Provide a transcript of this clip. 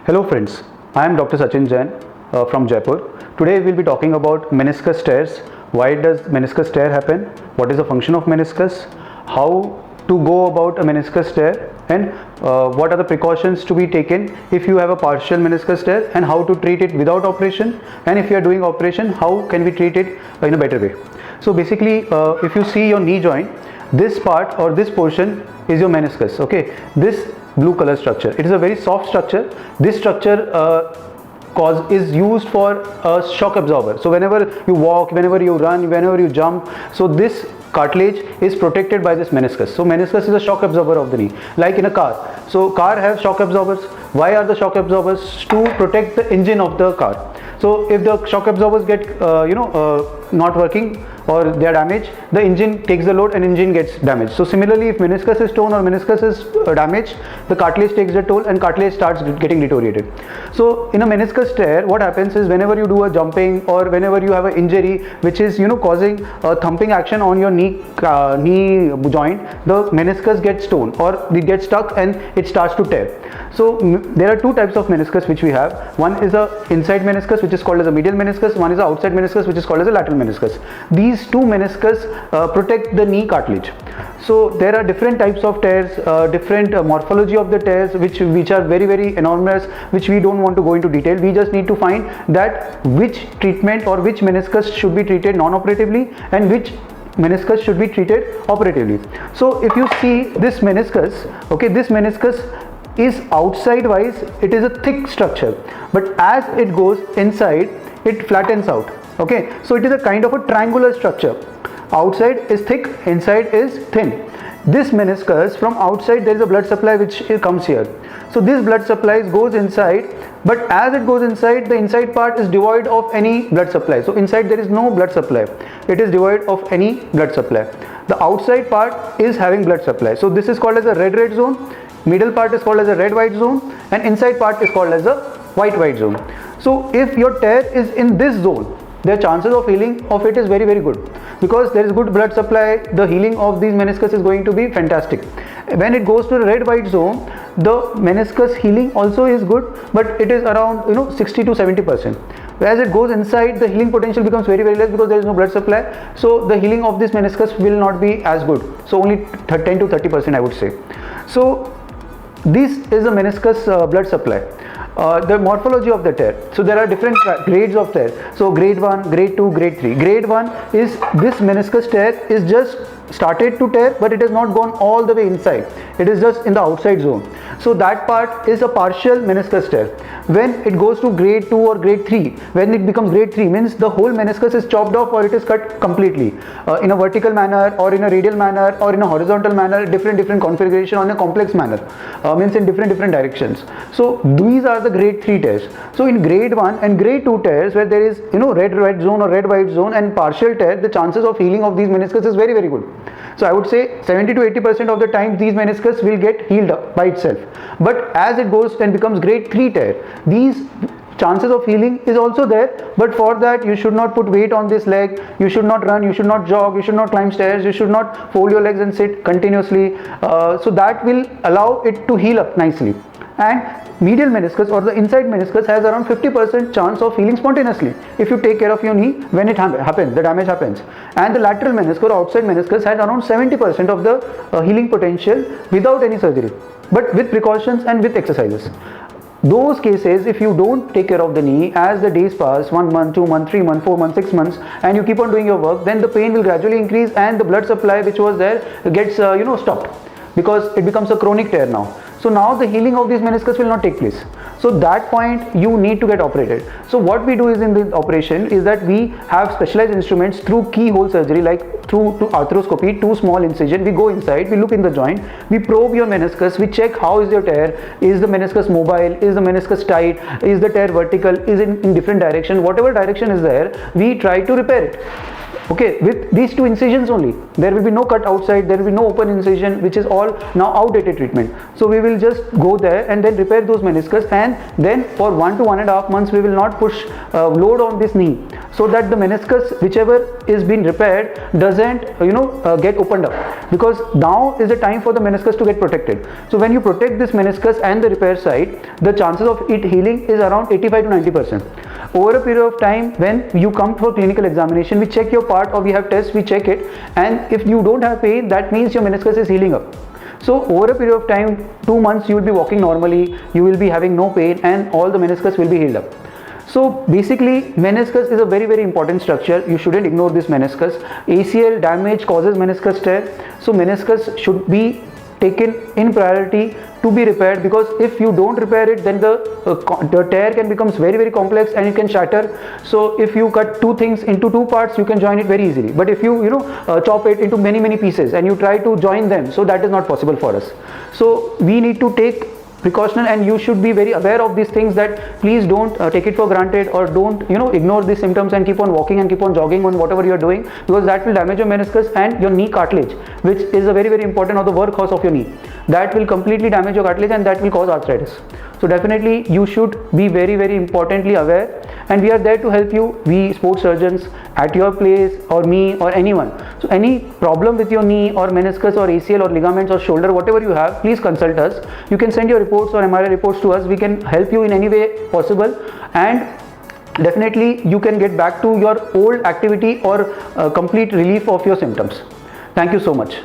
Hello friends, I am Dr. Sachin Jain from Jaipur. Today we will be talking about meniscus tears. Why does meniscus tear happen? What is the function of meniscus? How to go about a meniscus tear, and what are the precautions to be taken if you have a partial meniscus tear, and how to treat it without operation, and if you are doing operation, how can we treat it in a better way. So basically, if you see your knee joint, this part or this portion is your meniscus. Okay, this blue color structure, it is a very soft structure. This structure is used for a shock absorber. So whenever you walk, whenever you run, whenever you jump, so this cartilage is protected by this meniscus. So meniscus is a shock absorber of the knee, like in a car. So car has shock absorbers. Why are the shock absorbers? To protect the engine of the car. So if the shock absorbers get not working or they are damaged, the engine takes the load and engine gets damaged. So similarly, if meniscus is torn or meniscus is damaged, the cartilage takes the toll and cartilage starts getting deteriorated. So in a meniscus tear, what happens is whenever you do a jumping or whenever you have an injury which is causing a thumping action on your knee joint, the meniscus gets torn or it gets stuck and it starts to tear. So there are two types of meniscus which we have. One is a inside meniscus which is called as a medial meniscus. One is a outside meniscus which is called as a lateral meniscus. These two meniscus protect the knee cartilage. So there are different types of tears, different morphology of the tears which are very enormous, which we don't want to go into detail. We just need to find that which treatment or which meniscus should be treated non-operatively and which meniscus should be treated operatively. So if you see this meniscus, okay, this meniscus is outside wise, it is a thick structure, but as it goes inside, it flattens out. Okay, so it is a kind of a triangular structure. Outside is thick, inside is thin. This meniscus, from outside there is a blood supply which comes here. So this blood supply goes inside, but as it goes inside, the inside part is devoid of any blood supply. So inside there is no blood supply. It is devoid of any blood supply. The outside part is having blood supply. So this is called as a red zone. Middle part is called as a red-white zone, and inside part is called as a white-white zone. So if your tear is in this zone, the chances of healing of it is very good, because there is good blood supply. The healing of these meniscus is going to be fantastic. When it goes to the red-white zone, the meniscus healing also is good, but it is around 60 to 70%. As it goes inside, the healing potential becomes very less because there is no blood supply. So the healing of this meniscus will not be as good. So only 10 to 30% I would say. So this is a meniscus blood supply. The morphology of the tear. So there are different grades of tear. So grade 1, grade 2, grade 3. Grade 1 is this meniscus tear is just started to tear, but it has not gone all the way inside. It is just in the outside zone. So that part is a partial meniscus tear. When it goes to grade 2 or grade 3, when it becomes grade 3, means the whole meniscus is chopped off or it is cut completely in a vertical manner or in a radial manner or in a horizontal manner, different configuration on a complex manner, means in different directions. So these are the grade 3 tears. So in grade 1 and grade 2 tears, where there is red-white zone or red-white zone and partial tear, the chances of healing of these meniscus is very good. So I would say 70 to 80% of the time these meniscus will get healed up by itself. But as it goes and becomes grade 3 tear, these chances of healing is also there, but for that you should not put weight on this leg, you should not run, you should not jog, you should not climb stairs, you should not fold your legs and sit continuously. So that will allow it to heal up nicely. And medial meniscus or the inside meniscus has around 50% chance of healing spontaneously if you take care of your knee when it happens, the damage happens. And the lateral meniscus or outside meniscus has around 70% of the healing potential without any surgery, but with precautions and with exercises. Those cases, if you don't take care of the knee, as the days pass, 1 month, 2 months, 3 months, 4 months, 6 months, and you keep on doing your work, then the pain will gradually increase and the blood supply which was there gets stopped, because it becomes a chronic tear now. So now the healing of these meniscus will not take place. So that point you need to get operated. So what we do is in the operation is that we have specialized instruments through keyhole surgery, like through arthroscopy, 2 small incision. We go inside, we look in the joint, we probe your meniscus, we check how is your tear, is the meniscus mobile, is the meniscus tight, is the tear vertical, is it in different direction, whatever direction is there, we try to repair it. Okay, with these two incisions only, there will be no cut outside, there will be no open incision, which is all now outdated treatment. So we will just go there and then repair those meniscus, and then for 1 to 1.5 months we will not push load on this knee, so that the meniscus whichever is being repaired doesn't get opened up, because now is the time for the meniscus to get protected. So when you protect this meniscus and the repair site, the chances of it healing is around 85 to 90%. Over a period of time, when you come for clinical examination, we check your part, or we have tests, we check it, and if you don't have pain, that means your meniscus is healing up. So over a period of time, 2 months, you will be walking normally, you will be having no pain, and all the meniscus will be healed up. So basically, meniscus is a very, very important structure. You shouldn't ignore this meniscus. ACL damage causes meniscus tear, so meniscus should be taken in priority to be repaired, because if you don't repair it, then the tear can becomes very, very complex and it can shatter. So if you cut two things into two parts, you can join it very easily, but if you chop it into many pieces and you try to join them, so that is not possible for us. So we need to take precaution, and you should be very aware of these things, that please don't take it for granted, or don't ignore these symptoms and keep on walking and keep on jogging on whatever you are doing, because that will damage your meniscus and your knee cartilage, which is a very, very important, or the workhorse of your knee. That will completely damage your cartilage and that will cause arthritis. So definitely you should be very, very importantly aware, and we are there to help you, we sports surgeons, at your place, or me, or anyone. So any problem with your knee or meniscus or ACL or ligaments or shoulder, whatever you have, please consult us. You can send your reports or MRI reports to us. We can help you in any way possible, and definitely you can get back to your old activity or complete relief of your symptoms. Thank you so much.